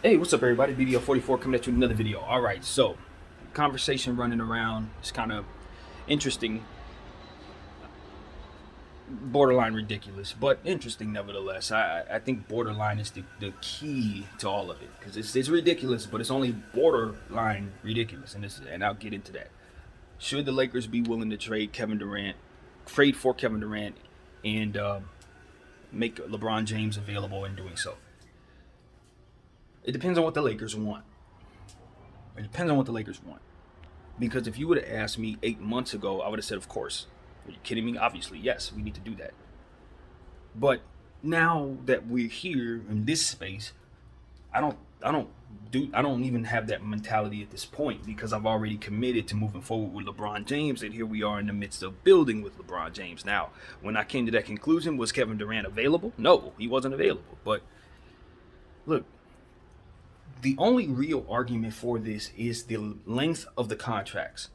Hey, what's up, everybody? BBL44 coming at you with another video. All right, so conversation running around. It's kind of interesting, borderline ridiculous, but interesting nevertheless. I think borderline is the key to all of it because it's ridiculous, but it's only borderline ridiculous, and I'll get into that. Should the Lakers be willing to trade for Kevin Durant, and make LeBron James available in doing so? It depends on what the Lakers want. It depends on what the Lakers want. Because if you would have asked me 8 months ago, I would have said, of course. Are you kidding me? Obviously, yes, we need to do that. But now that we're here in this space, I don't even have that mentality at this point because I've already committed to moving forward with LeBron James, and here we are in the midst of building with LeBron James. Now, when I came to that conclusion, was Kevin Durant available? No, he wasn't available. But look, the only real argument for this is the length of the contracts.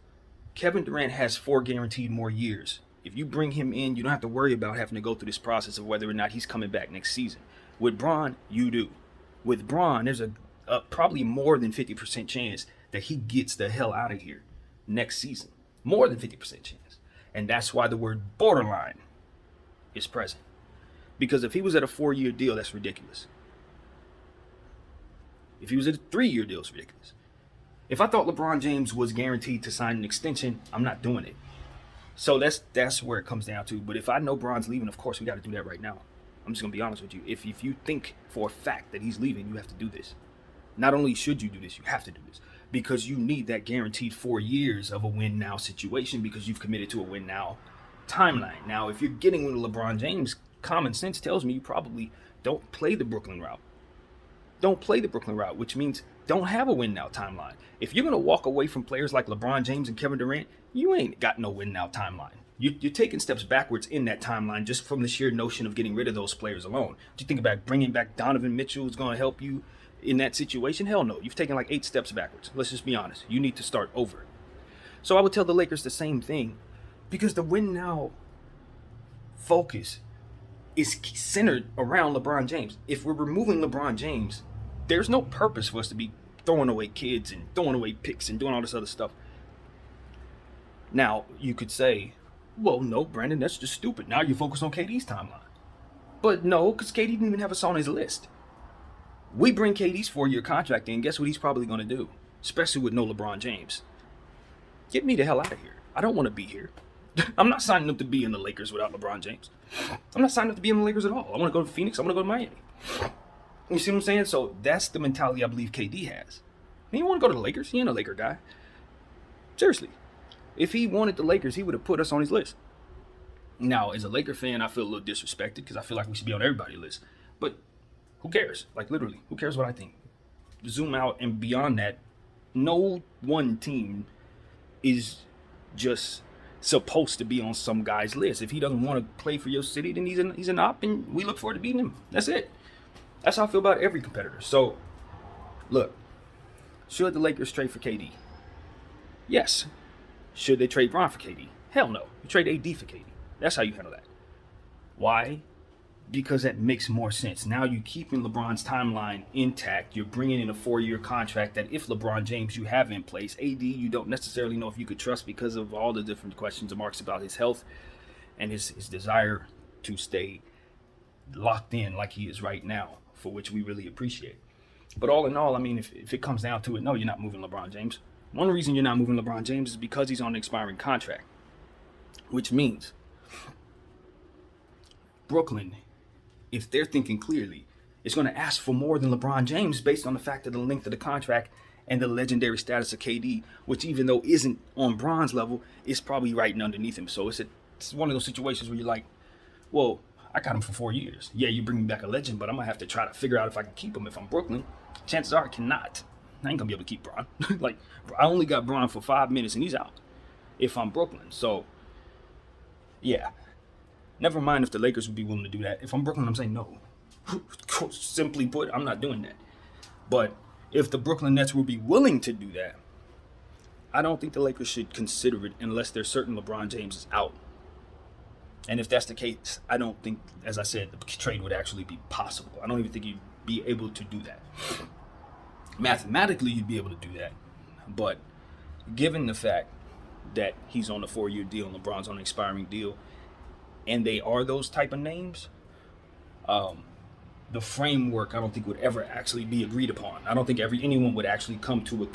Kevin Durant has 4 guaranteed more years. If you bring him in, you don't have to worry about having to go through this process of whether or not he's coming back next season. With Bron, you do. With Bron, there's a probably more than 50% chance that he gets the hell out of here next season. More than 50% chance. And that's why the word borderline is present. Because if he was at a 4-year deal, that's ridiculous. If he was at a 3-year deal, it's ridiculous. If I thought LeBron James was guaranteed to sign an extension, I'm not doing it. So that's where it comes down to. But if I know Bron's leaving, of course we got to do that right now. I'm just gonna be honest with you. If you think for a fact that he's leaving, you have to do this. Not only should you do this, you have to do this because you need that guaranteed 4 years of a win now situation because you've committed to a win now timeline. Now, if you're getting with LeBron James, common sense tells me you probably don't play the Brooklyn route. Don't play the Brooklyn route, which means don't have a win now timeline. If you're going to walk away from players like LeBron James and Kevin Durant, you ain't got no win now timeline. You're taking steps backwards in that timeline just from the sheer notion of getting rid of those players alone. Do you think about bringing back Donovan Mitchell is going to help you in that situation? Hell no. You've taken like 8 steps backwards. Let's just be honest. You need to start over. So I would tell the Lakers the same thing because the win now focus is centered around LeBron James. If we're removing LeBron James, there's no purpose for us to be throwing away kids and throwing away picks and doing all this other stuff. Now, you could say, well, no, Brandon, that's just stupid. Now you focus on KD's timeline. But no, because KD didn't even have us on his list. We bring KD's 4-year contract in, guess what he's probably going to do? Especially with no LeBron James. Get me the hell out of here. I don't want to be here. I'm not signing up to be in the Lakers without LeBron James. I'm not signing up to be in the Lakers at all. I want to go to Phoenix. I want to go to Miami. You see what I'm saying? So that's the mentality I believe KD has. He want to go to the Lakers. He ain't a Laker guy. Seriously. If he wanted the Lakers, he would have put us on his list. Now, as a Laker fan, I feel a little disrespected because I feel like we should be on everybody's list. But who cares? Like, literally, who cares what I think? Zoom out and beyond that, no one team is just supposed to be on some guy's list. If he doesn't want to play for your city, then he's an op, and we look forward to beating him. That's it. That's how I feel about every competitor. So, look, should the Lakers trade for KD? Yes. Should they trade Bron for KD? Hell no. You trade AD for KD. That's how you handle that. Why? Because that makes more sense. Now you're keeping LeBron's timeline intact. You're bringing in a 4-year contract that if LeBron James you have in place, AD you don't necessarily know if you could trust because of all the different questions and marks about his health and his desire to stay locked in like he is right now, for which we really appreciate. But all in all, I mean, if it comes down to it, no, you're not moving LeBron James. One reason you're not moving LeBron James is because he's on an expiring contract, which means Brooklyn, if they're thinking clearly, is going to ask for more than LeBron James based on the fact of the length of the contract and the legendary status of KD, which even though isn't on Bron's level, is probably right underneath him. So it's one of those situations where you're like, well, I got him for 4 years. Yeah, you bring me back a legend, but I'm going to have to try to figure out if I can keep him if I'm Brooklyn. Chances are I cannot. I ain't going to be able to keep Bron. Like, I only got Bron for 5 minutes and he's out if I'm Brooklyn. So, yeah. Never mind if the Lakers would be willing to do that. If I'm Brooklyn, I'm saying no. Simply put, I'm not doing that. But if the Brooklyn Nets would be willing to do that, I don't think the Lakers should consider it unless they're certain LeBron James is out. And if that's the case, I don't think, as I said, the trade would actually be possible. I don't even think you'd be able to do that. Mathematically, you'd be able to do that. But given the fact that he's on a 4-year deal and LeBron's on an expiring deal, and they are those type of names, the framework I don't think would ever actually be agreed upon. I don't think anyone would actually come to an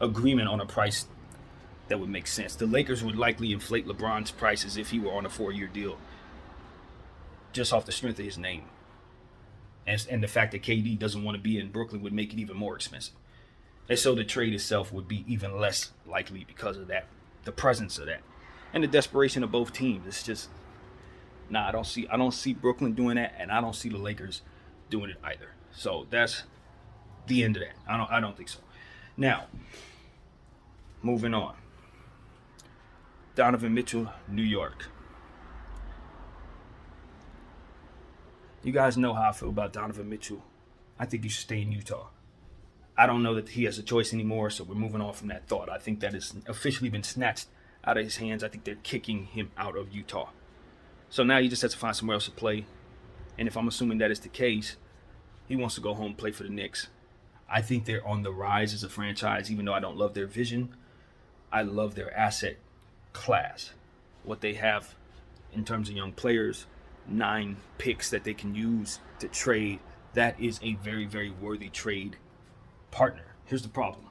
agreement on a price that would make sense. The Lakers would likely inflate LeBron's prices if he were on a 4-year deal, just off the strength of his name. And the fact that KD doesn't want to be in Brooklyn would make it even more expensive. And so the trade itself would be even less likely because of that, the presence of that, and the desperation of both teams. It's just, I don't see Brooklyn doing that, and I don't see the Lakers doing it either. So that's the end of that. I don't think so. Now, moving on. Donovan Mitchell, New York. You guys know how I feel about Donovan Mitchell. I think he should stay in Utah. I don't know that he has a choice anymore, so we're moving on from that thought. I think that has officially been snatched out of his hands. I think they're kicking him out of Utah. So now he just has to find somewhere else to play. And if I'm assuming that is the case, he wants to go home and play for the Knicks. I think they're on the rise as a franchise, even though I don't love their vision. I love their asset class, what they have in terms of young players, 9 picks that they can use to trade. That is a very, very worthy trade partner. Here's the problem.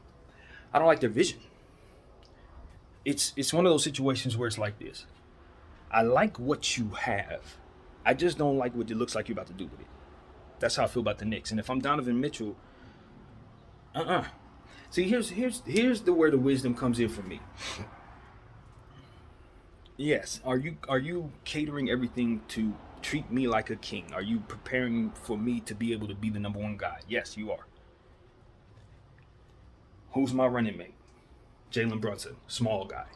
I don't like their vision. It's one of those situations where it's like this. I like what you have. I just don't like what it looks like you're about to do with it. That's how I feel about the Knicks. And if I'm Donovan Mitchell, See, here's where the wisdom comes in for me. Yes, are you catering everything to treat me like a king? Are you preparing for me to be able to be the number one guy? Yes, you are. Who's my running mate? Jalen Brunson, small guy.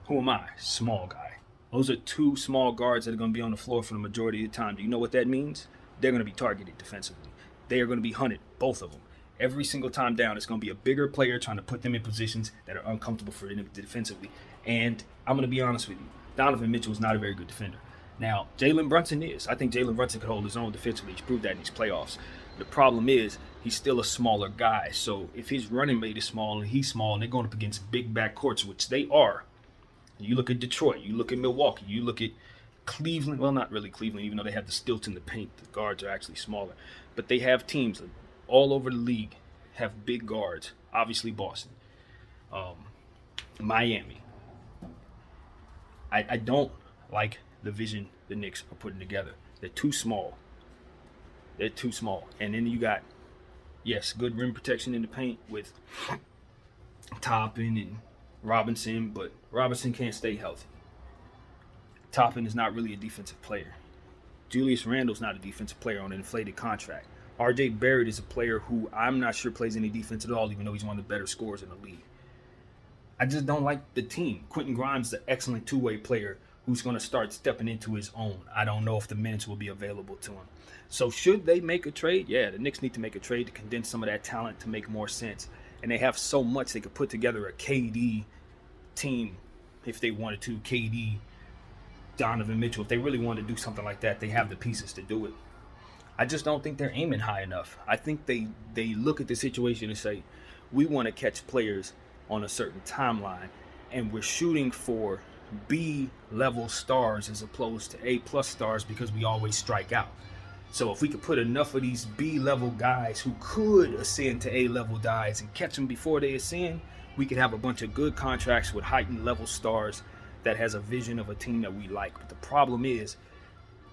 Who am I? Small guy. Those are 2 small guards that are going to be on the floor for the majority of the time. Do you know what that means? They're going to be targeted defensively. They are going to be hunted, both of them. Every single time down, it's going to be a bigger player trying to put them in positions that are uncomfortable for them defensively. And I'm going to be honest with you. Donovan Mitchell is not a very good defender. Now, Jalen Brunson is. I think Jalen Brunson could hold his own defensively. He's proved that in these playoffs. The problem is he's still a smaller guy. So if his running mate is small and he's small and they're going up against big backcourts, which they are. You look at Detroit. You look at Milwaukee. You look at Cleveland. Well, not really Cleveland, even though they have the stilts in the paint. The guards are actually smaller. But they have teams all over the league have big guards. Obviously, Boston. Miami. I don't like the vision the Knicks are putting together. They're too small. They're too small. And then you got, yes, good rim protection in the paint with Toppin and Robinson, but Robinson can't stay healthy. Toppin is not really a defensive player. Julius Randle's not a defensive player on an inflated contract. R.J. Barrett is a player who I'm not sure plays any defense at all, even though he's one of the better scorers in the league. I just don't like the team. Quentin Grimes is an excellent two-way player who's going to start stepping into his own. I don't know if the minutes will be available to him. So should they make a trade? Yeah, the Knicks need to make a trade to condense some of that talent to make more sense. And they have so much they could put together a KD team if they wanted to. KD, Donovan Mitchell. If they really wanted to do something like that, they have the pieces to do it. I just don't think they're aiming high enough. I think they look at the situation and say, we want to catch players on a certain timeline, and we're shooting for B-level stars as opposed to A-plus stars because we always strike out. So if we could put enough of these B-level guys who could ascend to A-level guys and catch them before they ascend, we could have a bunch of good contracts with heightened level stars that has a vision of a team that we like. But the problem is,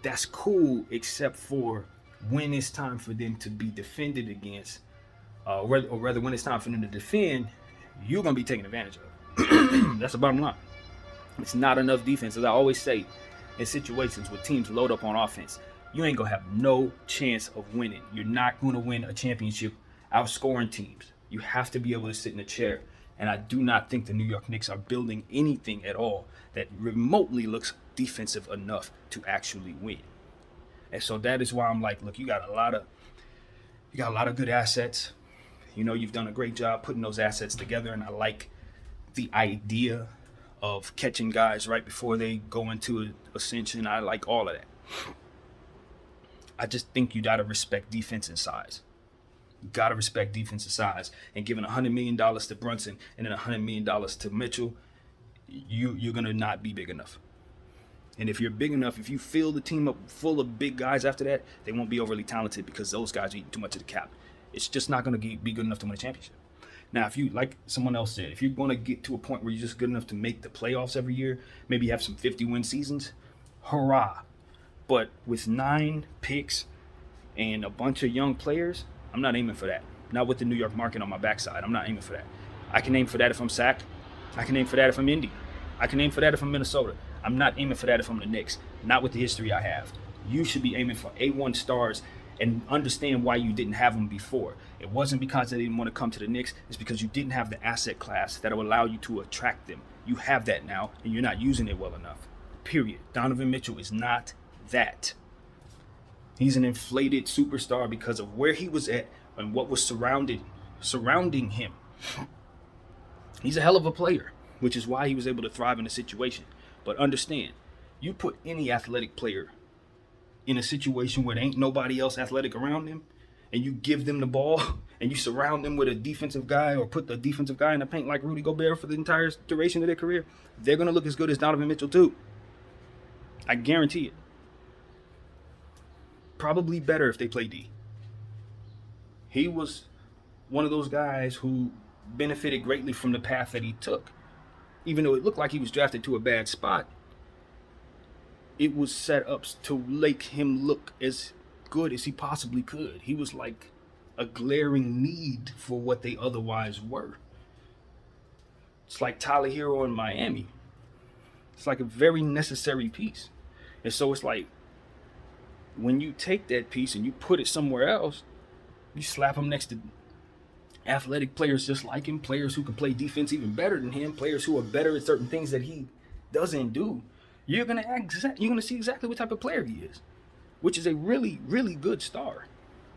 that's cool except for when it's time for them to be defended against, or rather when it's time for them to defend, you're going to be taken advantage of. That's the bottom line. It's not enough defense. As I always say, in situations where teams load up on offense, you ain't going to have no chance of winning. You're not going to win a championship outscoring teams. You have to be able to sit in a chair. And I do not think the New York Knicks are building anything at all that remotely looks defensive enough to actually win. And so that is why I'm like, look, you got a lot of good assets. You know, you've done a great job putting those assets together, and I like the idea of catching guys right before they go into ascension. I like all of that. I just think you got to respect defense and size. You gotta respect defensive size. And giving $100 million to Brunson and then $100 million to Mitchell, you're gonna not be big enough. And if you're big enough, if you fill the team up full of big guys after that, they won't be overly talented because those guys are eating too much of the cap. It's just not going to be good enough to win a championship. Now, if you, like someone else said, if you're going to get to a point where you're just good enough to make the playoffs every year, maybe have some 50-win seasons, hurrah. But with 9 picks and a bunch of young players, I'm not aiming for that. Not with the New York market on my backside. I'm not aiming for that. I can aim for that if I'm Sac. I can aim for that if I'm Indy. I can aim for that if I'm Minnesota. I'm not aiming for that if I'm the Knicks. Not with the history I have. You should be aiming for A1 stars and understand why you didn't have them before. It wasn't because they didn't want to come to the Knicks. It's because you didn't have the asset class that will allow you to attract them. You have that now, and you're not using it well enough. Period. Donovan Mitchell is not that. He's an inflated superstar because of where he was at and what was surrounding him. He's a hell of a player, which is why he was able to thrive in the situation. But understand, you put any athletic player in a situation where there ain't nobody else athletic around them, and you give them the ball, and you surround them with a defensive guy or put the defensive guy in the paint like Rudy Gobert for the entire duration of their career, they're going to look as good as Donovan Mitchell too. I guarantee it. Probably better if they play D. He was one of those guys who benefited greatly from the path that he took. Even though it looked like he was drafted to a bad spot, it was set up to make him look as good as he possibly could. He was like a glaring need for what they otherwise were. It's like Tyler Hero in Miami. It's like a very necessary piece. And so it's like, when you take that piece and you put it somewhere else, you slap him next to athletic players just like him, players who can play defense even better than him, players who are better at certain things that he doesn't do, you're gonna see exactly what type of player he is, which is a really, really good star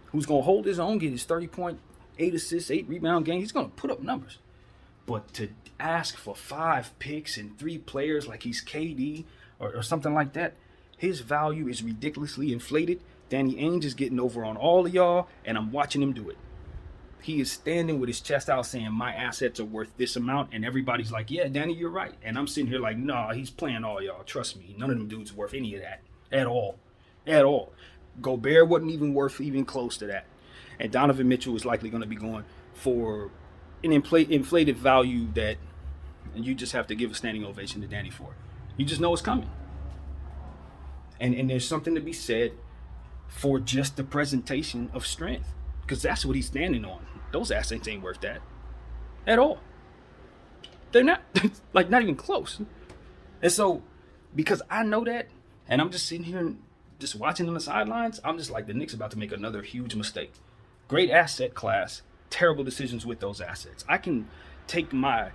who's gonna hold his own, get his 30-point, 8 assists, 8 rebound game. He's gonna put up numbers. But to ask for 5 picks and 3 players like he's KD or something like that, his value is ridiculously inflated. Danny Ainge is getting over on all of y'all, and I'm watching him do it. He is standing with his chest out saying, my assets are worth this amount. And everybody's like, yeah, Danny, you're right. And I'm sitting here like, nah, he's playing all y'all. Trust me. None of them dudes worth any of that at all. At all. Gobert wasn't even worth even close to that. And Donovan Mitchell is likely going to be going for an inflated value that you just have to give a standing ovation to Danny for. You just know it's coming. And there's something to be said for just the presentation of strength, because that's what he's standing on. Those assets ain't worth that at all. They're not, like, not even close. And so, because I know that, and I'm just sitting here and just watching on the sidelines, I'm just like, the Knicks about to make another huge mistake. Great asset class, terrible decisions with those assets. I can take my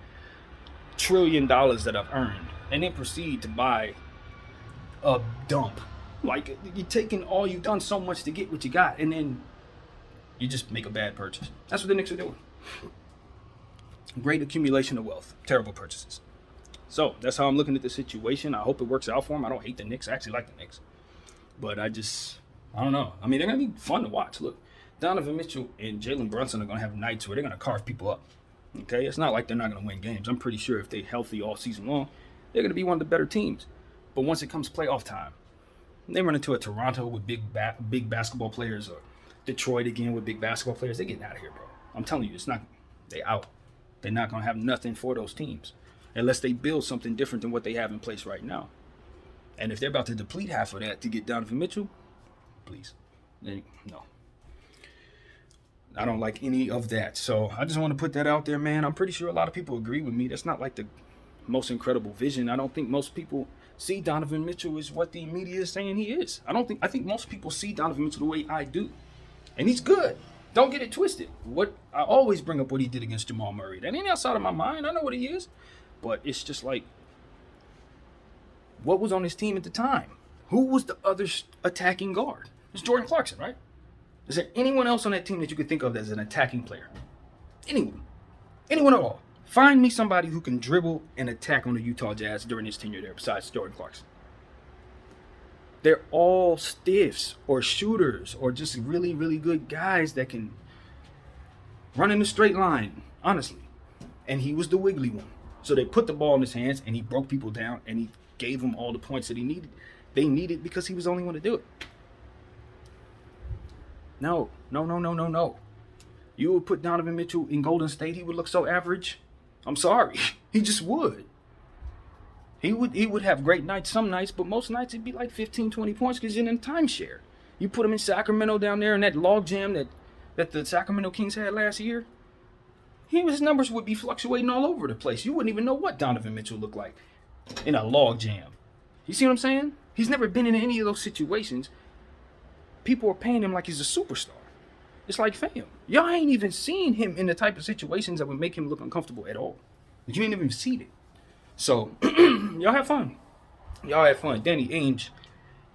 $1 trillion that I've earned and then proceed to buy a dump. Like, you're taking all you've done so much to get what you got, and then you just make a bad purchase. That's what the Knicks are doing. Great accumulation of wealth. Terrible purchases. So that's how I'm looking at the situation. I hope it works out for them. I don't hate the Knicks. I actually like the Knicks. But I don't know. I mean, they're going to be fun to watch. Look, Donovan Mitchell and Jalen Brunson are going to have nights where they're going to carve people up. Okay? It's not like they're not going to win games. I'm pretty sure if they're healthy all season long, they're going to be one of the better teams. But once it comes playoff time, they run into a Toronto with big basketball players, or Detroit again with big basketball players. They're getting out of here, bro. I'm telling you, they out. They're not going to have nothing for those teams unless they build something different than what they have in place right now. And if they're about to deplete half of that to get Donovan Mitchell, please, no. I don't like any of that. So I just want to put that out there, man. I'm pretty sure a lot of people agree with me. That's not like the most incredible vision. I don't think most people see Donovan Mitchell as what the media is saying he is. I think most people see Donovan Mitchell the way I do. And he's good. Don't get it twisted. What I always bring up what he did against Jamal Murray. That ain't outside of my mind. I know what he is. But it's just like, what was on his team at the time? Who was the other attacking guard? It's Jordan Clarkson, right? Is there anyone else on that team that you could think of as an attacking player? Anyone. Anyone at all. Find me somebody who can dribble and attack on the Utah Jazz during his tenure there besides Jordan Clarkson. They're all stiffs or shooters or just really, really good guys that can running a straight line, honestly. And he was the wiggly one. So they put the ball in his hands and he broke people down and he gave them all the points that he needed. They needed because he was the only one to do it. No. You would put Donovan Mitchell in Golden State, he would look so average. I'm sorry. He just would. He would have great nights some nights, but most nights it'd be like 15, 20 points because you're in timeshare. You put him in Sacramento down there in that log jam that the Sacramento Kings had last year, his numbers would be fluctuating all over the place. You wouldn't even know what Donovan Mitchell looked like in a log jam. You see what I'm saying? He's never been in any of those situations. People are paying him like he's a superstar. It's like, fam, y'all ain't even seen him in the type of situations that would make him look uncomfortable at all. You ain't even seen it. So, y'all have fun. Y'all have fun. Danny Ainge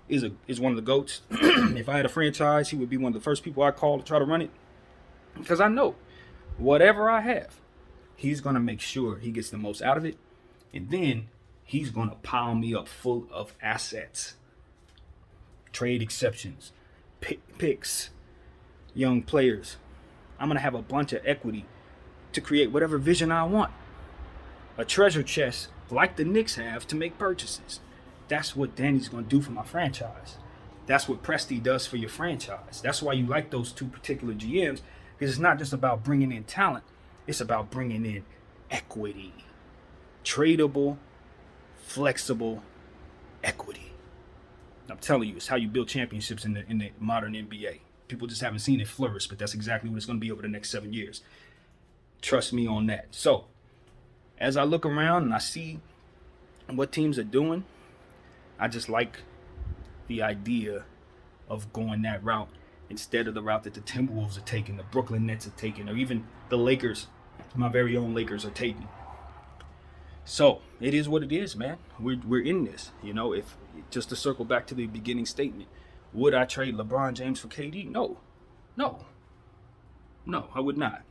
is one of the GOATs. If I had a franchise, he would be one of the first people I call to try to run it. Because I know, whatever I have, he's going to make sure he gets the most out of it. And then he's going to pile me up full of assets. Trade exceptions. Picks. Young players. I'm going to have a bunch of equity to create whatever vision I want. A treasure chest like the Knicks have to make purchases. That's what Danny's going to do for my franchise. That's what Presti does for your franchise. That's why you like those two particular GMs, because it's not just about bringing in talent. It's about bringing in equity. Tradable, flexible equity. I'm telling you, it's how you build championships in the modern NBA. People just haven't seen it flourish, but that's exactly what it's going to be over the next 7 years. Trust me on that. So, as I look around and I see what teams are doing, I just like the idea of going that route instead of the route that the Timberwolves are taking, the Brooklyn Nets are taking, or even the Lakers, my very own Lakers, are taking. So it is what it is, man. We're in this. If just to circle back to the beginning statement, would I trade LeBron James for KD? No, I would not.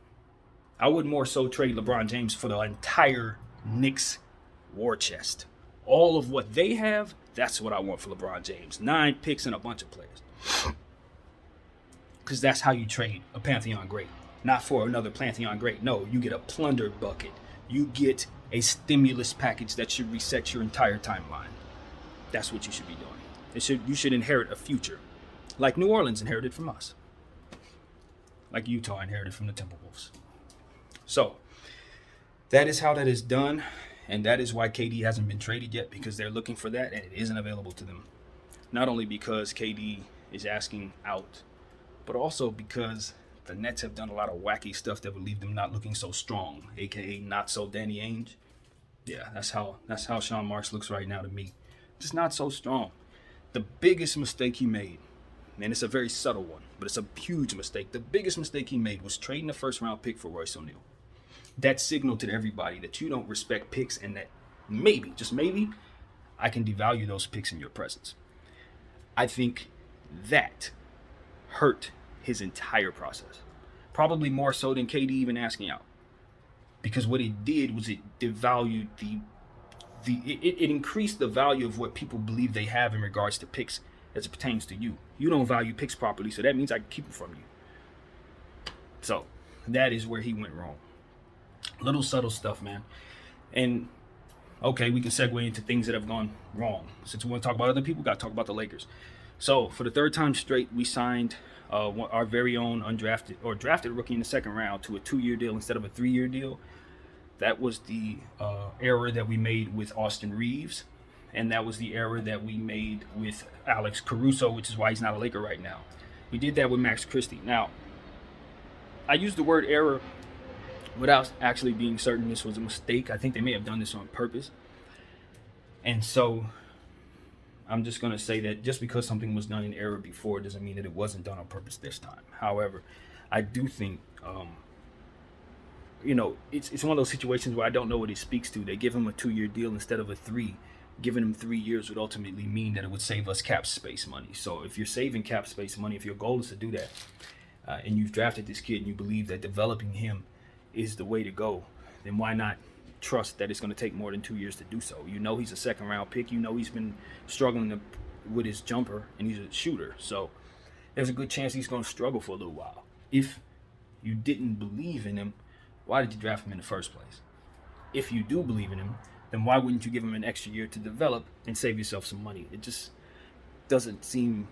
I would more so trade LeBron James for the entire Knicks war chest. All of what they have, that's what I want for LeBron James. 9 picks and a bunch of players. Because that's how you trade a Pantheon great. Not for another Pantheon great. No, you get a plunder bucket. You get a stimulus package that should reset your entire timeline. That's what you should be doing. You should inherit a future. Like New Orleans inherited from us. Like Utah inherited from the Timberwolves. So, that is how that is done, and that is why KD hasn't been traded yet, because they're looking for that, and it isn't available to them. Not only because KD is asking out, but also because the Nets have done a lot of wacky stuff that would leave them not looking so strong, aka not so Danny Ainge. Yeah, that's how Sean Marks looks right now to me. Just not so strong. The biggest mistake he made, and it's a very subtle one, but it's a huge mistake. The biggest mistake he made was trading the first-round pick for Royce O'Neal. That signaled to everybody that you don't respect picks, and that maybe, just maybe, I can devalue those picks in your presence. I think that hurt his entire process. Probably more so than KD even asking out. Because what it did was it devalued it increased the value of what people believe they have in regards to picks as it pertains to you. You don't value picks properly, so that means I can keep them from you. So that is where he went wrong. Little subtle stuff, man. And okay, we can segue into things that have gone wrong. Since we want to talk about other people, got to talk about the Lakers. So for the third time straight, we signed our very own undrafted or drafted rookie in the second round to a 2-year deal instead of a 3-year deal. That was the error that we made with Austin Reeves, and that was the error that we made with Alex Caruso, which is why he's not a Laker right now. We did that with Max Christie. Now, I used the word error without actually being certain this was a mistake. I think they may have done this on purpose. And so I'm just going to say that just because something was done in error before doesn't mean that it wasn't done on purpose this time. However, I do think, it's one of those situations where I don't know what it speaks to. They give him a 2-year deal instead of a 3. Giving him 3 years would ultimately mean that it would save us cap space money. So if you're saving cap space money, if your goal is to do that, and you've drafted this kid and you believe that developing him is the way to go, then why not trust that it's going to take more than 2 years to do so? You know he's a second-round pick. You know he's been struggling with his jumper, and he's a shooter. So there's a good chance he's going to struggle for a little while if you didn't believe in him, why did you draft him in the first place? If you do believe in him, then why wouldn't you give him an extra year to develop and save yourself some money? It just doesn't seem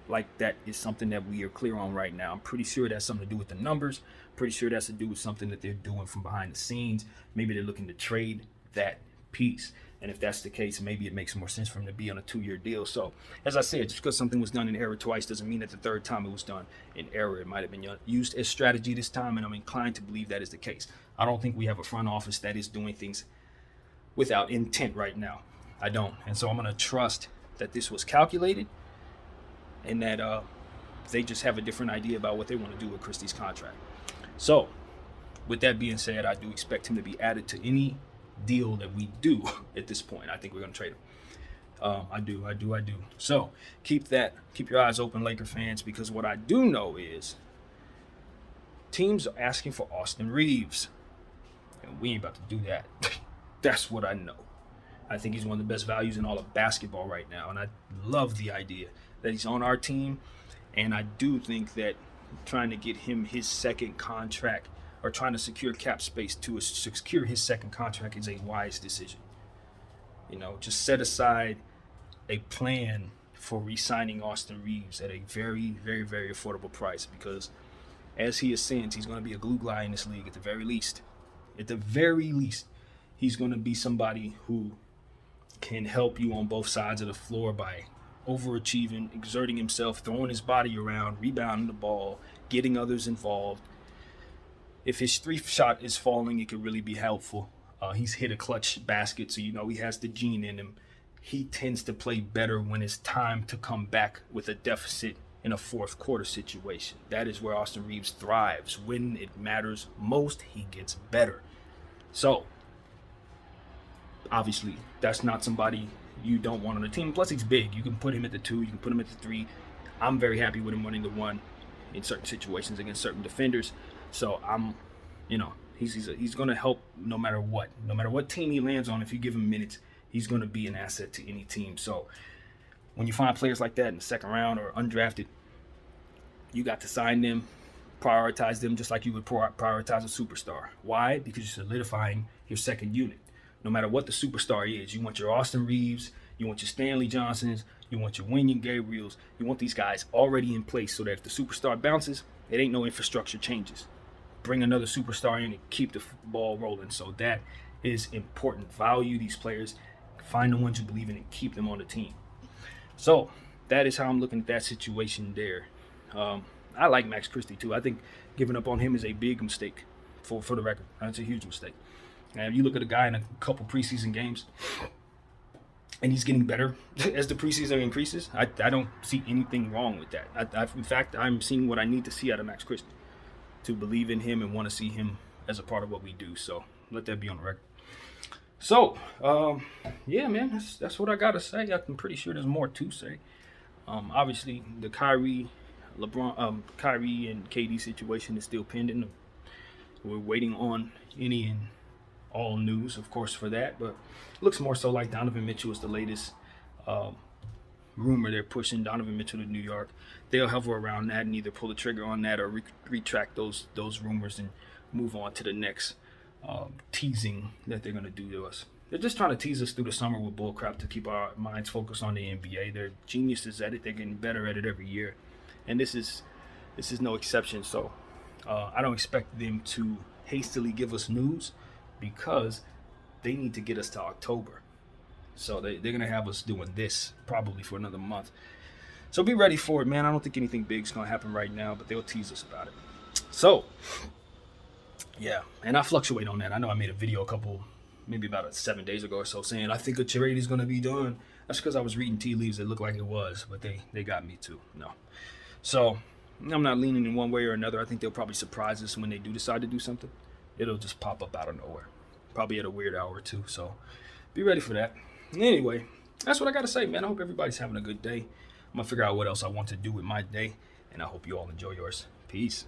like that is something that we are clear on right now. I'm pretty sure that's something to do with the numbers. Pretty sure that's to do with something that they're doing from behind the scenes. Maybe they're looking to trade that piece. And if that's the case, maybe it makes more sense for him to be on a 2-year deal. So, as I said, just because something was done in error twice doesn't mean that the third time it was done in error. It might have been used as strategy this time, and I'm inclined to believe that is the case. I don't think we have a front office that is doing things without intent right now. I don't. And so I'm going to trust that this was calculated and that they just have a different idea about what they want to do with Christie's contract. So, with that being said, I do expect him to be added to any deal that we do at this point. I think we're going to trade him. I do. So, keep your eyes open, Laker fans, because what I do know is teams are asking for Austin Reeves. And we ain't about to do that. That's what I know. I think he's one of the best values in all of basketball right now. And I love the idea that he's on our team. And I do think that trying to get him his second contract or trying to secure cap space to secure his second contract is a wise decision. You know, just set aside a plan for re-signing Austin Reeves at a very, very, very affordable price, because as he ascends, he's going to be a glue guy in this league at the very least. At the very least, he's going to be somebody who can help you on both sides of the floor by overachieving, exerting himself, throwing his body around, rebounding the ball, getting others involved. If his 3-shot is falling, it could really be helpful. He's hit a clutch basket, so you know he has the gene in him. He tends to play better when it's time to come back with a deficit in a fourth quarter situation. That is where Austin Reeves thrives. When it matters most, he gets better. So, obviously, that's not somebody you don't want on the team. Plus, he's big. You can put him at the 2, you can put him at the 3. I'm very happy with him running the 1 in certain situations against certain defenders. So he's going to help no matter what. No matter what team he lands on, if you give him minutes, he's going to be an asset to any team. So when you find players like that in the second round or undrafted, you got to sign them, prioritize them just like you would prioritize a superstar. Why? Because you're solidifying your second unit. No matter what the superstar is, you want your Austin Reeves, you want your Stanley Johnsons, you want your Wenyen Gabriels, you want these guys already in place so that if the superstar bounces, it ain't no infrastructure changes. Bring another superstar in and keep the ball rolling. So that is important. Value these players, find the ones you believe in and keep them on the team. So that is how I'm looking at that situation there. I like Max Christie too. I think giving up on him is a big mistake for the record. That's a huge mistake. And if you look at a guy in a couple preseason games and he's getting better as the preseason increases, I don't see anything wrong with that. In fact, I'm seeing what I need to see out of Max Christie to believe in him and want to see him as a part of what we do. So let that be on the record. So, yeah, man, that's what I got to say. I'm pretty sure there's more to say. Obviously, the Kyrie and KD situation is still pending. We're waiting on any and all news, of course, for that. But it looks more so like Donovan Mitchell is the latest rumor they're pushing. Donovan Mitchell to New York. They'll hover around that and either pull the trigger on that or retract those rumors and move on to the next teasing that they're going to do to us. They're just trying to tease us through the summer with bullcrap to keep our minds focused on the NBA. They're geniuses at it. They're getting better at it every year. And this is no exception. So I don't expect them to hastily give us news because they need to get us to October. So they're going to have us doing this probably for another month. So be ready for it, man. I don't think anything big is going to happen right now, but they'll tease us about it. So, yeah, and I fluctuate on that. I know I made a video maybe about 7 days ago or so saying I think a trade is going to be done. That's because I was reading tea leaves. It looked like it was, but they got me too. No. So I'm not leaning in one way or another. I think they'll probably surprise us when they do decide to do something. It'll just pop up out of nowhere, probably at a weird hour or two. So be ready for that. Anyway, that's what I got to say, man. I hope everybody's having a good day. I'm going to figure out what else I want to do with my day, and I hope you all enjoy yours. Peace.